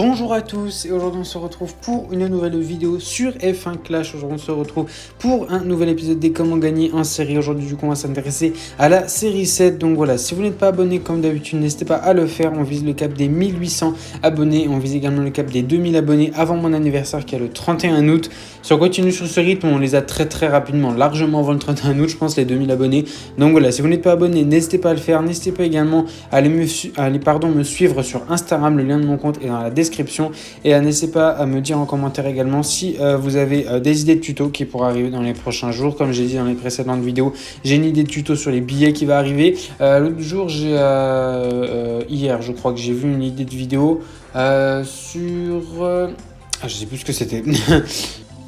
Bonjour à tous et aujourd'hui on se retrouve pour une nouvelle vidéo sur F1 Clash. Aujourd'hui on se retrouve pour un nouvel épisode des comment gagner en série. Aujourd'hui du coup on va s'intéresser à la série 7. Donc voilà, si vous n'êtes pas abonné comme d'habitude, n'hésitez pas à le faire. On vise le cap des 1800 abonnés. On vise également le cap des 2000 abonnés avant mon anniversaire qui est le 31 août. Si on continue sur ce rythme, on les a très rapidement, largement avant le 31 août, je pense, les 2000 abonnés. Donc voilà, si vous n'êtes pas abonné, n'hésitez pas à le faire. N'hésitez pas également à aller me suivre sur Instagram. Le lien de mon compte est dans la description. Et n'hésitez pas à me dire en commentaire également si vous avez des idées de tutos qui pourraient arriver dans les prochains jours. Comme j'ai dit dans les précédentes vidéos, j'ai une idée de tuto sur les billets qui va arriver. L'autre jour, hier, je crois que j'ai vu une idée de vidéo sur... je sais plus ce que c'était.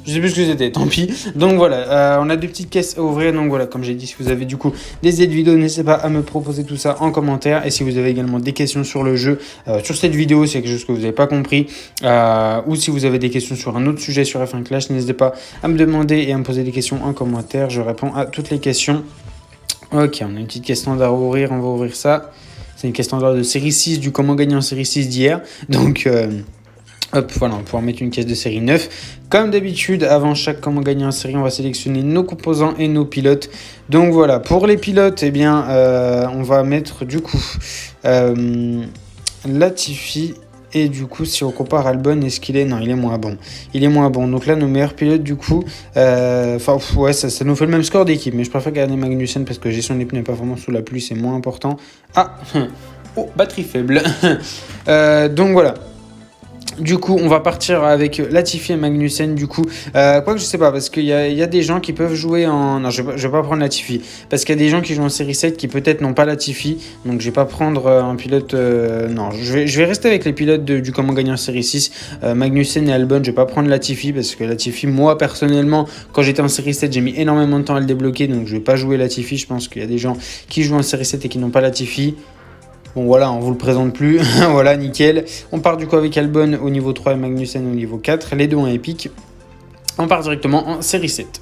Je sais plus ce que c'était, tant pis. Donc voilà, on a deux petites caisses à ouvrir. Donc voilà, comme j'ai dit, si vous avez du coup des idées de vidéos, n'hésitez pas à me proposer tout ça en commentaire. Et si vous avez également des questions sur le jeu, sur cette vidéo, c'est quelque chose que vous n'avez pas compris, ou si vous avez des questions sur un autre sujet sur F1 Clash, n'hésitez pas à me demander et à me poser des questions en commentaire. Je réponds à toutes les questions. Ok, on a une petite caisse standard à ouvrir, on va ouvrir ça. C'est une caisse standard de série 6, du comment gagner en série 6 d'hier. Donc... hop, voilà, on va pouvoir mettre une caisse de série 9. Comme d'habitude, avant chaque comment gagner en série, on va sélectionner nos composants et nos pilotes. Donc voilà, pour les pilotes, eh bien, on va mettre du coup Latifi. Et du coup, si on compare Albon, est-ce qu'il est... Non, il est moins bon. Il est moins bon. Donc là, nos meilleurs pilotes, du coup... ouais, ça nous fait le même score d'équipe. Mais je préfère garder Magnussen parce que gestion des pneus performance sous la pluie, c'est moins important. Ah oh, batterie faible. Donc voilà. Du coup, on va partir avec Latifi et Magnussen. Du coup, quoique je sais pas, parce qu'il y a des gens qui peuvent jouer en... Non, je vais pas prendre Latifi. Parce qu'il y a des gens qui jouent en série 7 qui peut-être n'ont pas Latifi. Donc, je vais pas prendre un pilote... Non, je vais rester avec les pilotes du comment gagner en série 6. Magnussen et Albon, je vais pas prendre Latifi. Parce que Latifi, moi, personnellement, quand j'étais en série 7, j'ai mis énormément de temps à le débloquer. Donc, je vais pas jouer Latifi. Je pense qu'il y a des gens qui jouent en série 7 et qui n'ont pas Latifi. Bon voilà, on vous le présente plus, voilà, nickel. On part du coup avec Albon au niveau 3 et Magnussen au niveau 4, les deux en épique. On part directement en série 7.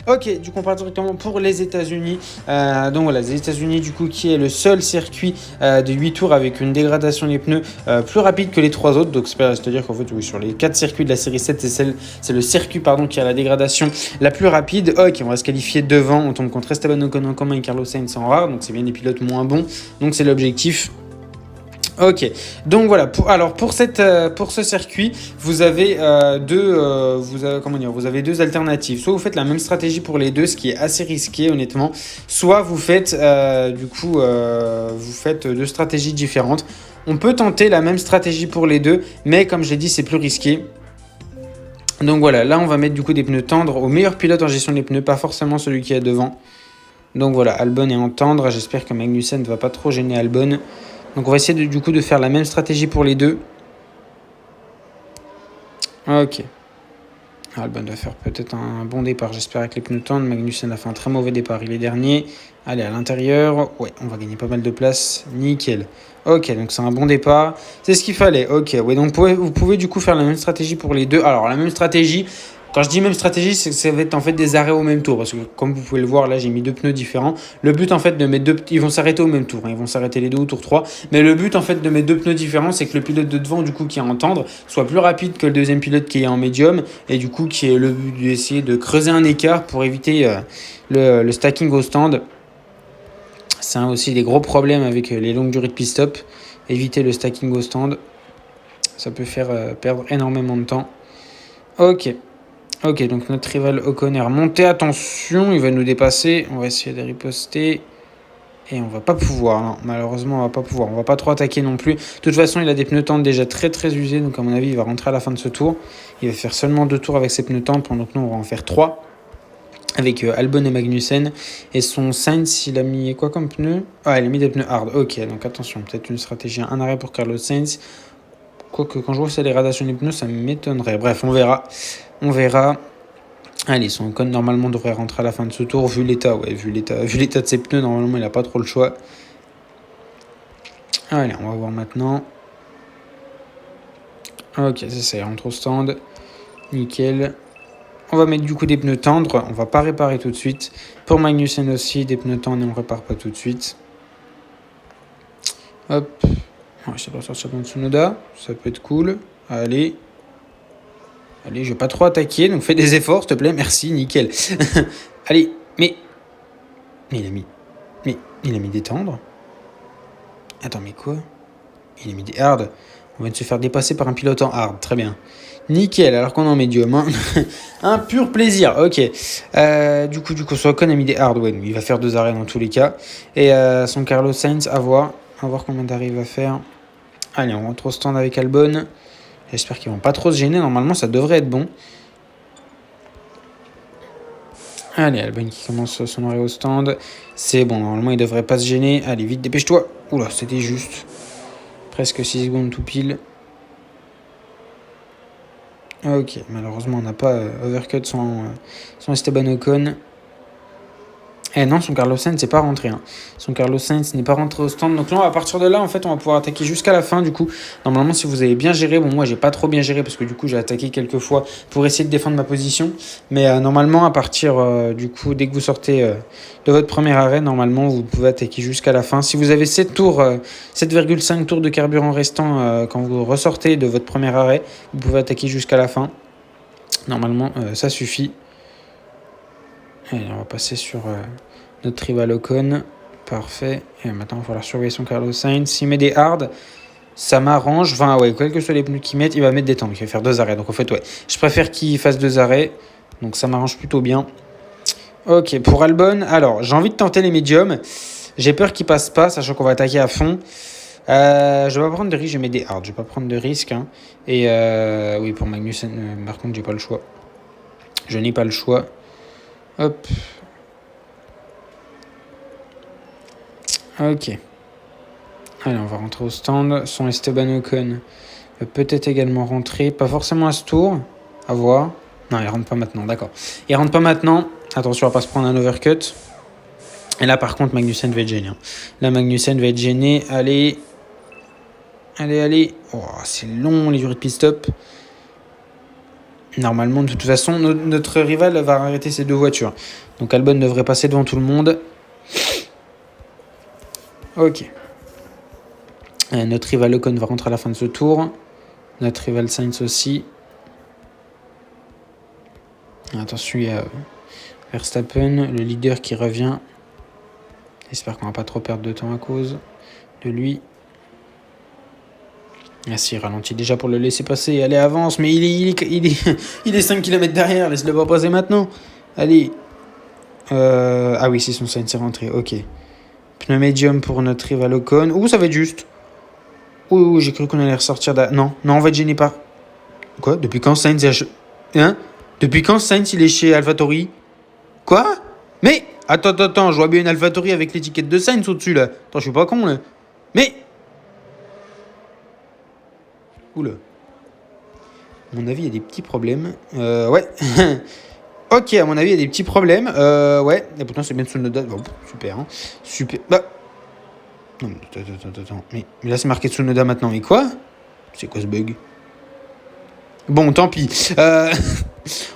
Ok, du coup on part directement pour les États-Unis. Donc voilà, les États-Unis du coup qui est le seul circuit de 8 tours avec une dégradation des pneus plus rapide que les 3 autres. Donc c'est-à-dire qu'en fait oui, sur les 4 circuits de la série 7, c'est le circuit qui a la dégradation la plus rapide. Ok, on va se qualifier devant. On tombe contre Esteban Ocon en commun et Carlos Sainz en rare. Donc c'est bien des pilotes moins bons. Donc c'est l'objectif. Ok, donc voilà, pour ce circuit, vous avez vous avez deux alternatives. Soit vous faites la même stratégie pour les deux, ce qui est assez risqué honnêtement, soit vous faites vous faites deux stratégies différentes. On peut tenter la même stratégie pour les deux, mais comme je l'ai dit, c'est plus risqué. Donc voilà, là on va mettre du coup des pneus tendres au meilleur pilote en gestion des pneus, pas forcément celui qui est devant. Donc voilà, Albon est en tendre, j'espère que Magnussen ne va pas trop gêner Albon. Donc on va essayer du coup de faire la même stratégie pour les deux. Ok. Albon doit faire peut-être un bon départ, j'espère, avec les pneus tendres. Magnussen a fait un très mauvais départ, il est dernier. Allez, à l'intérieur. Ouais, on va gagner pas mal de place. Nickel. Ok, donc c'est un bon départ. C'est ce qu'il fallait. Ok, ouais, donc vous pouvez du coup faire la même stratégie pour les deux. Alors la même stratégie... Quand je dis même stratégie, c'est que ça va être en fait des arrêts au même tour. Parce que comme vous pouvez le voir, là j'ai mis deux pneus différents. Le but en fait de mettre deux... Ils vont s'arrêter au même tour. Ils vont s'arrêter les deux au tour 3. Mais le but en fait de mettre deux pneus différents, c'est que le pilote de devant du coup qui est en tendre soit plus rapide que le deuxième pilote qui est en médium. Et du coup qui est le but d'essayer de creuser un écart pour éviter le stacking au stand. C'est aussi des gros problèmes avec les longues durées de pit stop. Éviter le stacking au stand. Ça peut faire perdre énormément de temps. Ok, donc notre rival Ocon est remonté. Attention, il va nous dépasser. On va essayer de riposter. Et on va pas pouvoir. Non, malheureusement, on va pas pouvoir. On va pas trop attaquer non plus. De toute façon, il a des pneus tendres déjà très usés. Donc à mon avis, il va rentrer à la fin de ce tour. Il va faire seulement 2 tours avec ses pneus tendres. Pendant que nous, on va en faire 3. Avec Albon et Magnussen. Et son Sainz, il a mis quoi comme pneu? Ah, il a mis des pneus hard. Ok, donc attention. Peut-être une stratégie. Un arrêt pour Carlos Sainz. Quoique quand je vois la dégradation des pneus, ça m'étonnerait. Bref, on verra. Allez, son Ocon normalement devrait rentrer à la fin de ce tour. Vu l'état de ses pneus, normalement il n'a pas trop le choix. Allez, on va voir maintenant. Ok, ça y rentre au stand. Nickel. On va mettre du coup des pneus tendres. On va pas réparer tout de suite. Pour Magnussen aussi, des pneus tendres et on répare pas tout de suite. Hop. Ouais, je sais pas sortir dans Tsunoda. Ça peut être cool. Allez. Allez, je vais pas trop attaquer, donc fais des efforts, s'il te plaît. Merci, nickel. Allez, mais il a mis... Mais il a mis des tendres. Attends, mais quoi? Il a mis des hard. On vient de se faire dépasser par un pilote en hard. Très bien. Nickel, alors qu'on est en médium. Hein. Un pur plaisir. Ok. Du coup, Socon a mis des hard. Ouais, il va faire 2 arrêts dans tous les cas. Et son Carlos Sainz, à voir. À voir combien d'arrêts il va faire. Allez, on rentre au stand avec Albon. J'espère qu'ils vont pas trop se gêner. Normalement, ça devrait être bon. Allez, Albon qui commence son arrêt au stand. C'est bon, normalement, il devrait pas se gêner. Allez, vite, dépêche-toi. Oula, c'était juste. Presque 6 secondes tout pile. Ok, malheureusement, on n'a pas overcut son Esteban Ocon. Eh non, son Carlos Sainz n'est pas rentré. Hein. Son Carlos Sainz n'est pas rentré au stand. Donc là, à partir de là, en fait, on va pouvoir attaquer jusqu'à la fin. Du coup, normalement, si vous avez bien géré, bon, moi, j'ai pas trop bien géré parce que du coup, j'ai attaqué quelques fois pour essayer de défendre ma position. Mais normalement, à partir du coup, dès que vous sortez de votre premier arrêt, normalement, vous pouvez attaquer jusqu'à la fin. Si vous avez 7 tours, 7,5 tours de carburant restant quand vous ressortez de votre premier arrêt, vous pouvez attaquer jusqu'à la fin. Normalement, ça suffit. Allez, on va passer sur notre rival Ocon. Parfait. Et maintenant, il va falloir surveiller son Carlos Sainz. S'il met des hard, ça m'arrange. Enfin, ouais, quels que soient les pneus qu'il mette, il va mettre des temps. Il va faire 2 arrêts. Donc, en fait, ouais, je préfère qu'il fasse 2 arrêts. Donc, ça m'arrange plutôt bien. Ok, pour Albon, alors, j'ai envie de tenter les médiums. J'ai peur qu'il passe pas, sachant qu'on va attaquer à fond. Je vais pas prendre de risque, je mets des hard. Je vais pas prendre de risque. Hein. Et oui, pour Magnussen, par contre, j'ai pas le choix. Je n'ai pas le choix. Hop. Ok. Allez, on va rentrer au stand. Son Esteban Ocon peut peut-être également rentrer. Pas forcément à ce tour. À voir. Non, il rentre pas maintenant. D'accord. Il rentre pas maintenant. Attention à pas se prendre un overcut. Et là, par contre, Magnussen va être gêné. Hein. Là, Magnussen va être gêné. Allez. Allez. Oh, c'est long, les durées de pit-stop. Normalement, de toute façon, notre rival va arrêter ces 2 voitures. Donc Albon devrait passer devant tout le monde. Ok. Notre rival Ocon va rentrer à la fin de ce tour. Notre rival Sainz aussi. Attention, il y a Verstappen, le leader qui revient. J'espère qu'on va pas trop perdre de temps à cause de lui. Ah si, il ralentit déjà pour le laisser passer. Allez, avance, mais il est 5 km derrière. Laisse-le pas passer maintenant. Allez. Ah oui, c'est son Sainz est rentré. Ok. Pneu médium pour notre rival Ocon. Ouh, ça va être juste. Ouh, j'ai cru qu'on allait ressortir Non, on va être gêné par... Quoi? Depuis quand Sainz est... Hein? Depuis quand Sainz il est chez AlphaTauri? Quoi? Mais... Attends, je vois bien une AlphaTauri avec l'étiquette de Sainz au-dessus, là. Attends, je suis pas con, là. Mais... Oula. À mon avis, il y a des petits problèmes. Ouais. Ok, à mon avis, il y a des petits problèmes. Ouais. Et pourtant, c'est bien Tsunoda. Bon, super, hein. Super. Bah... Non, mais attends. Mais là, c'est marqué Tsunoda maintenant. Mais quoi? C'est quoi ce bug? Bon, tant pis.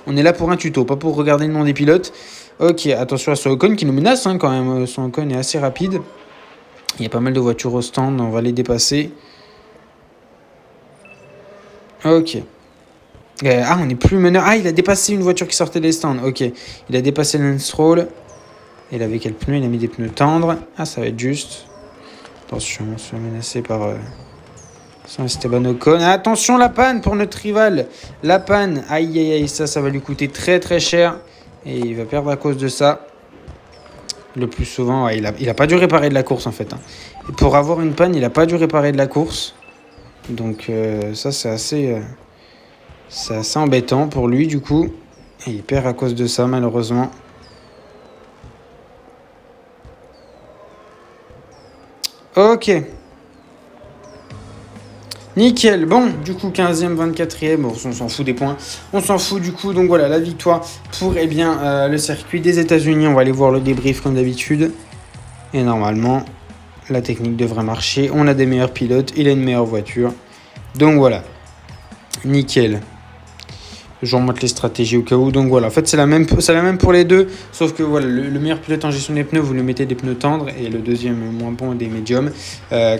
On est là pour un tuto, pas pour regarder le nom des pilotes. Ok, attention à son Ocon qui nous menace hein, quand même. Son Ocon est assez rapide. Il y a pas mal de voitures au stand, on va les dépasser. Ok. Ah, on n'est plus meneur. Ah, il a dépassé une voiture qui sortait des stands. Ok. Il a dépassé Lance Stroll. Il avait quel pneu? Il a mis des pneus tendres. Ah, ça va être juste. Attention, on se fait menacer par son Esteban Ocon. Ah, attention, la panne pour notre rival. La panne. Aïe, ça va lui coûter très très cher. Et il va perdre à cause de ça. Le plus souvent, ouais, il a pas dû réparer de la course en fait. Hein. Et pour avoir une panne, il a pas dû réparer de la course. Donc ça, c'est assez embêtant pour lui du coup. Et il perd à cause de ça malheureusement. Ok. Nickel. Bon, du coup, 15e, 24e. Bon, on s'en fout des points. On s'en fout du coup. Donc voilà, la victoire pour le circuit des États-Unis. On va aller voir le débrief comme d'habitude. Et normalement, la technique devrait marcher. On a des meilleurs pilotes. Il a une meilleure voiture. Donc voilà. Nickel. Je remonte les stratégies au cas où. Donc voilà, en fait, c'est la même pour les deux. Sauf que voilà, le meilleur pilote en gestion des pneus, vous lui mettez des pneus tendres. Et le deuxième moins bon, des médiums.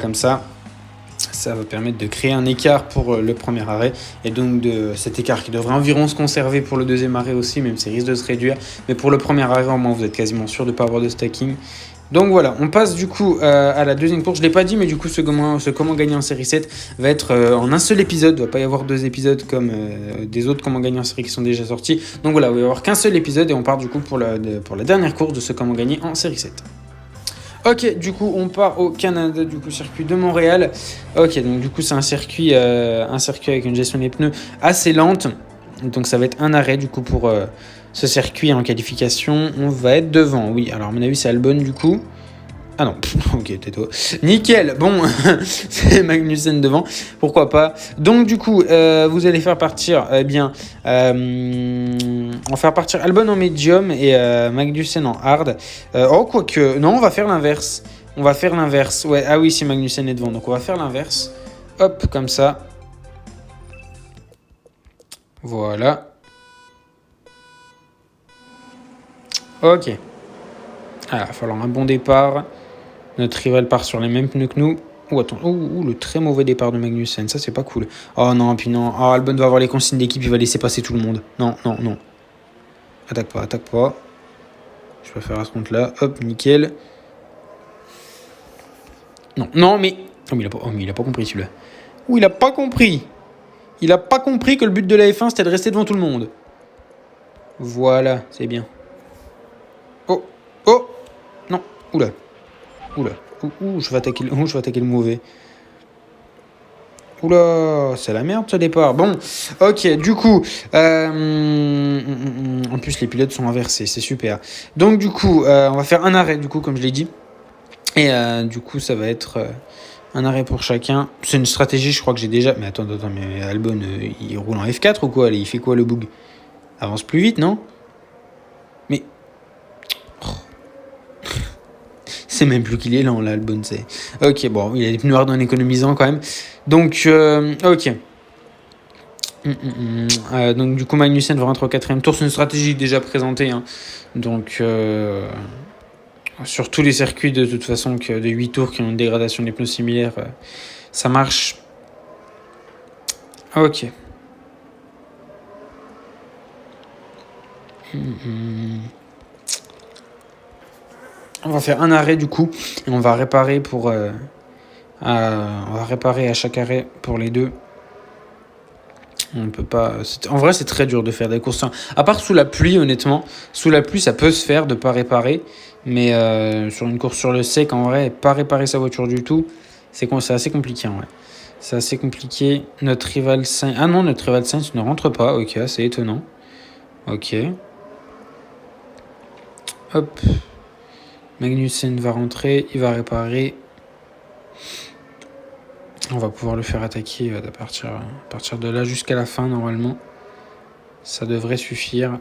Comme ça ça va permettre de créer un écart pour le premier arrêt. Et donc de cet écart qui devrait environ se conserver pour le deuxième arrêt aussi, même s'il risque de se réduire. Mais pour le premier arrêt, au moins, vous êtes quasiment sûr de ne pas avoir de stacking. Donc voilà, on passe du coup à la deuxième course. Je ne l'ai pas dit, mais du coup, ce comment gagner en série 7 va être en un seul épisode. Il ne va pas y avoir 2 épisodes comme des autres comment gagner en série qui sont déjà sortis. Donc voilà, il va y avoir qu'un seul épisode et on part du coup pour la dernière course de ce comment gagner en série 7. Ok, du coup, on part au Canada, du coup, circuit de Montréal. Ok, donc du coup, c'est un circuit avec une gestion des pneus assez lente. Donc ça va être un arrêt, du coup, pour ce circuit en qualification. On va être devant, oui. Alors, à mon avis, c'est Albon, du coup. Ah non, ok, tais-toi. Nickel, bon, c'est Magnussen devant, pourquoi pas. Donc du coup, vous allez faire partir, on va faire partir Albon en médium et Magnussen en hard. Quoique, non, on va faire l'inverse. Ouais, ah oui, si Magnussen est devant, donc on va faire l'inverse. Hop, comme ça. Voilà. Ok. Ah, il va falloir un bon départ. Notre rival part sur les mêmes pneus que nous. Attends. Le très mauvais départ de Magnussen. Ça, c'est pas cool. Oh non, puis non. Oh, Albon va avoir les consignes d'équipe. Il va laisser passer tout le monde. Non. Attaque pas. Je préfère à ce compte-là. Hop, nickel. Non, mais... mais il a pas compris, celui-là. Il a pas compris. Il a pas compris que le but de la F1, c'était de rester devant tout le monde. Voilà, c'est bien. Oh. Non. Oula. Je vais attaquer le mauvais. Oula, c'est la merde ce départ. Bon, ok, du coup, en plus les pilotes sont inversés, c'est super. Donc du coup, on va faire un arrêt, du coup, comme je l'ai dit. Et du coup, ça va être un arrêt pour chacun. C'est une stratégie, je crois que j'ai déjà... Mais attends, mais Albon, il roule en F4 ou quoi? Allez, il fait quoi le bug? Avance plus vite, non? Mais... C'est même plus qu'il est lent, là, Albon, c'est... Ok, bon, il a des pneus hard en économisant, quand même. Donc, ok. Donc, du coup, Magnussen va rentrer au 4ème tour. C'est une stratégie déjà présentée. Hein. Donc, sur tous les circuits, de toute façon, de 8 tours qui ont une dégradation des pneus similaire, ça marche. Ok. On va faire un arrêt du coup et on va réparer à chaque arrêt pour les deux. On peut pas. En vrai, c'est très dur de faire des courses. À part sous la pluie, honnêtement, sous la pluie, ça peut se faire de pas réparer, mais sur une course sur le sec, en vrai, pas réparer sa voiture du tout, c'est assez compliqué. En vrai. C'est assez compliqué. Notre rival Sainz. Ah non, notre rival Sainz ne rentre pas. Ok, c'est étonnant. Ok. Hop. Magnussen va rentrer, il va réparer. On va pouvoir le faire attaquer à partir de là jusqu'à la fin normalement. Ça devrait suffire.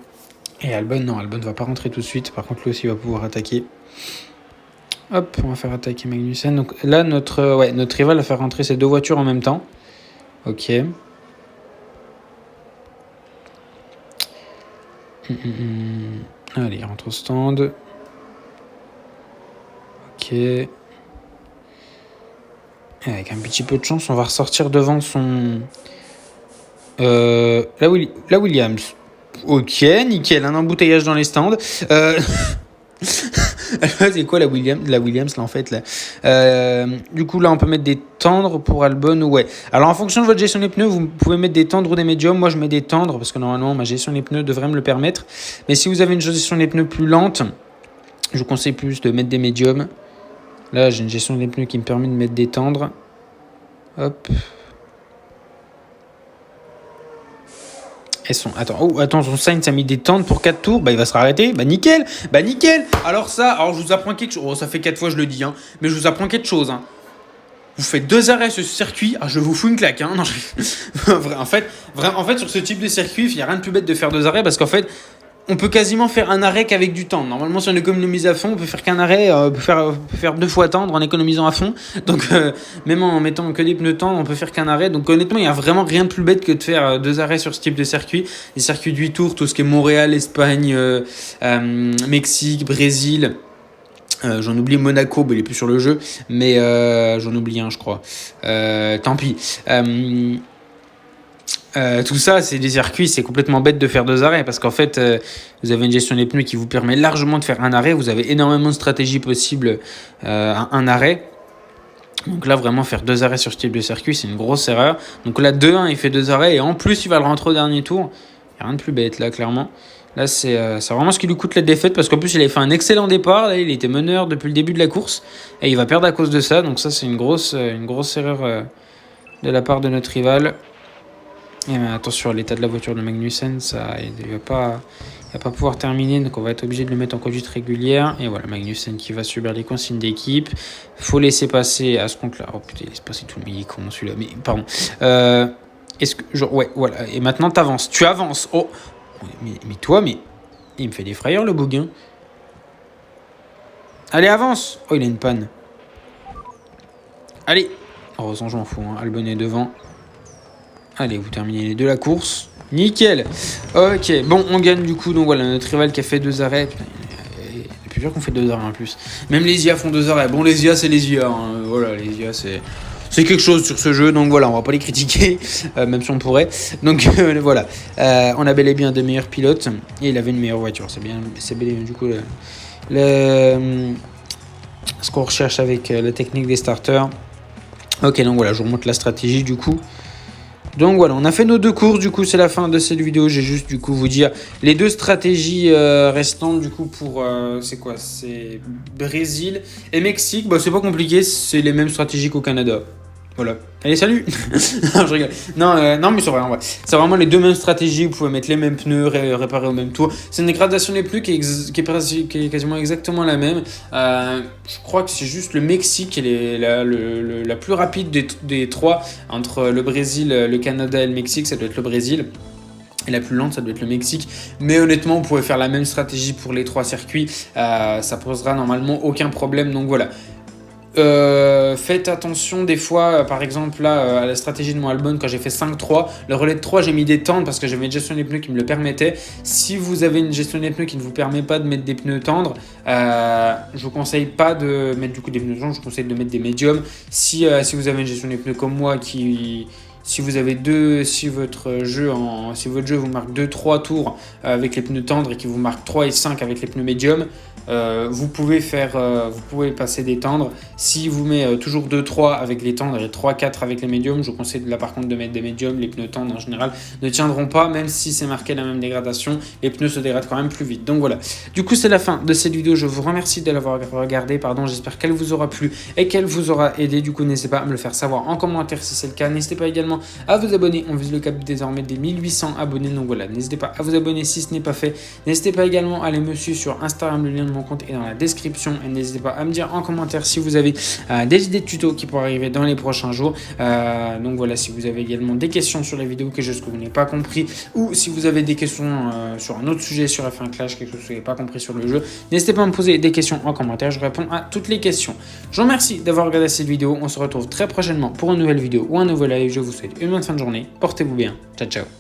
Et Albon va pas rentrer tout de suite. Par contre, lui aussi va pouvoir attaquer. Hop, on va faire attaquer Magnussen. Donc là, notre rival va faire rentrer ces deux voitures en même temps. Ok. Allez, il rentre au stand. Ok. Et avec un petit peu de chance, on va ressortir devant son... La Williams. Ok, nickel, un embouteillage dans les stands. C'est quoi la Williams là en fait là. Du coup là on peut mettre des tendres pour Albon. Ouais. Alors en fonction de votre gestion des pneus, vous pouvez mettre des tendres ou des médiums. Moi je mets des tendres parce que normalement ma gestion des pneus devrait me le permettre. Mais si vous avez une gestion des pneus plus lente, je vous conseille plus de mettre des médiums. Là j'ai une gestion des pneus qui me permet de mettre des tendres. Hop. Attends, son Sainz a mis des tendres pour 4 tours, bah il va se arrêter, bah nickel. Alors je vous apprends quelque chose, ça fait 4 fois je le dis, hein, mais je vous apprends quelque chose, hein. Vous faites 2 arrêts sur ce circuit, je vous fous une claque, hein. Non, en fait, sur ce type de circuit, il n'y a rien de plus bête de faire 2 arrêts, parce qu'en fait, on peut quasiment faire un arrêt qu'avec du temps. Normalement, si on économise à fond, on peut faire qu'un arrêt, on peut faire 2 fois tendre en économisant à fond. Donc, même en mettant que des pneus tendres, on peut faire qu'un arrêt. Donc, honnêtement, il n'y a vraiment rien de plus bête que de faire 2 arrêts sur ce type de circuit. Les circuits de 8 tours, tout ce qui est Montréal, Espagne, Mexique, Brésil. J'en oublie Monaco, il est plus sur le jeu, mais j'en oublie un, je crois. Tant pis. Tout ça, c'est des circuits, c'est complètement bête de faire 2 arrêts parce qu'en fait, vous avez une gestion des pneus qui vous permet largement de faire un arrêt. Vous avez énormément de stratégies possibles à un arrêt. Donc là, vraiment, faire 2 arrêts sur ce type de circuit, c'est une grosse erreur. Donc là, 2-1, il fait 2 arrêts et en plus, il va le rentrer au dernier tour. Il n'y a rien de plus bête là, clairement. Là, c'est vraiment ce qui lui coûte la défaite parce qu'en plus, il avait fait un excellent départ. Là, il était meneur depuis le début de la course et il va perdre à cause de ça. Donc ça, c'est une grosse erreur de la part de notre rival. Et attention à l'état de la voiture de Magnussen, il va pas pouvoir terminer, donc on va être obligé de le mettre en conduite régulière. Et voilà, Magnussen qui va subir les consignes d'équipe. Faut laisser passer à ce compte-là. Oh putain, il laisse passer tout le con celui-là. Mais pardon. Est-ce que genre, ouais, voilà. Et maintenant t'avances. Tu avances. Oh, mais toi, mais il me fait des frayeurs le bouguin. Allez, avance. Oh, il a une panne. Allez. Heureusement, je m'en fous. Hein. Albon est devant. Allez, vous terminez les deux la course. Nickel. Ok, bon, on gagne du coup. Donc voilà, notre rival qui a fait 2 arrêts. Putain, il y a plusieurs qui ont fait 2 arrêts en plus. Même les IA font 2 arrêts. Bon, les IA, c'est les IA. Hein. Voilà, les IA, c'est quelque chose sur ce jeu. Donc voilà, on va pas les critiquer, même si on pourrait. Donc voilà, on a bel et bien des meilleurs pilotes. Et il avait une meilleure voiture. C'est bel et bien du coup ce qu'on recherche avec la technique des starters. Ok, donc voilà, je vous remonte la stratégie du coup. Donc voilà, on a fait nos 2 courses, du coup c'est la fin de cette vidéo. J'ai juste du coup vous dire les 2 stratégies restantes du coup pour c'est quoi, c'est Brésil et Mexique. Bah c'est pas compliqué, c'est les mêmes stratégies qu'au Canada. Voilà. Allez, salut. Non, je rigole. Non, mais c'est vrai, en vrai. C'est vraiment les 2 mêmes stratégies. Vous pouvez mettre les mêmes pneus, réparer au même tour. C'est une dégradation des pneus qui est quasiment exactement la même. Je crois que c'est juste le Mexique qui est la plus rapide des 3. Entre le Brésil, le Canada et le Mexique, ça doit être le Brésil. Et la plus lente, ça doit être le Mexique. Mais honnêtement, vous pouvez faire la même stratégie pour les 3 circuits. Ça posera normalement aucun problème. Donc voilà. Faites attention des fois, par exemple là à la stratégie de mon Albon quand j'ai fait 5-3, le relais de 3 j'ai mis des tendres parce que j'avais une gestion des pneus qui me le permettait. Si vous avez une gestion des pneus qui ne vous permet pas de mettre des pneus tendres, je vous conseille pas de mettre du coup des pneus tendres, je vous conseille de mettre des médiums. Si vous avez une gestion des pneus comme moi si votre jeu vous marque 2-3 tours avec les pneus tendres et qu'il vous marque 3 et 5 avec les pneus médiums, vous pouvez passer des tendres. Si vous met toujours 2-3 avec les tendres et 3-4 avec les médiums, je vous conseille là par contre de mettre des médiums. Les pneus tendres en général ne tiendront pas, même si c'est marqué la même dégradation, les pneus se dégradent quand même plus vite. Donc voilà, du coup c'est la fin de cette vidéo. Je vous remercie de l'avoir regardé, j'espère qu'elle vous aura plu et qu'elle vous aura aidé. Du coup n'hésitez pas à me le faire savoir en commentaire si c'est le cas. N'hésitez pas également à vous abonner, on vise le cap désormais des 1800 abonnés, donc voilà, n'hésitez pas à vous abonner si ce n'est pas fait. N'hésitez pas également à aller me suivre sur Instagram, le lien de mon compte est dans la description, et n'hésitez pas à me dire en commentaire si vous avez des idées de tutos qui pourraient arriver dans les prochains jours. Donc voilà, si vous avez également des questions sur les vidéos, quelque chose que vous n'avez pas compris, ou si vous avez des questions sur un autre sujet sur F1 Clash, quelque chose que vous n'avez pas compris sur le jeu, n'hésitez pas à me poser des questions en commentaire, je réponds à toutes les questions. Je vous remercie d'avoir regardé cette vidéo, on se retrouve très prochainement pour une nouvelle vidéo ou un nouveau live. Je vous souhaite une bonne fin de journée, portez-vous bien, ciao ciao.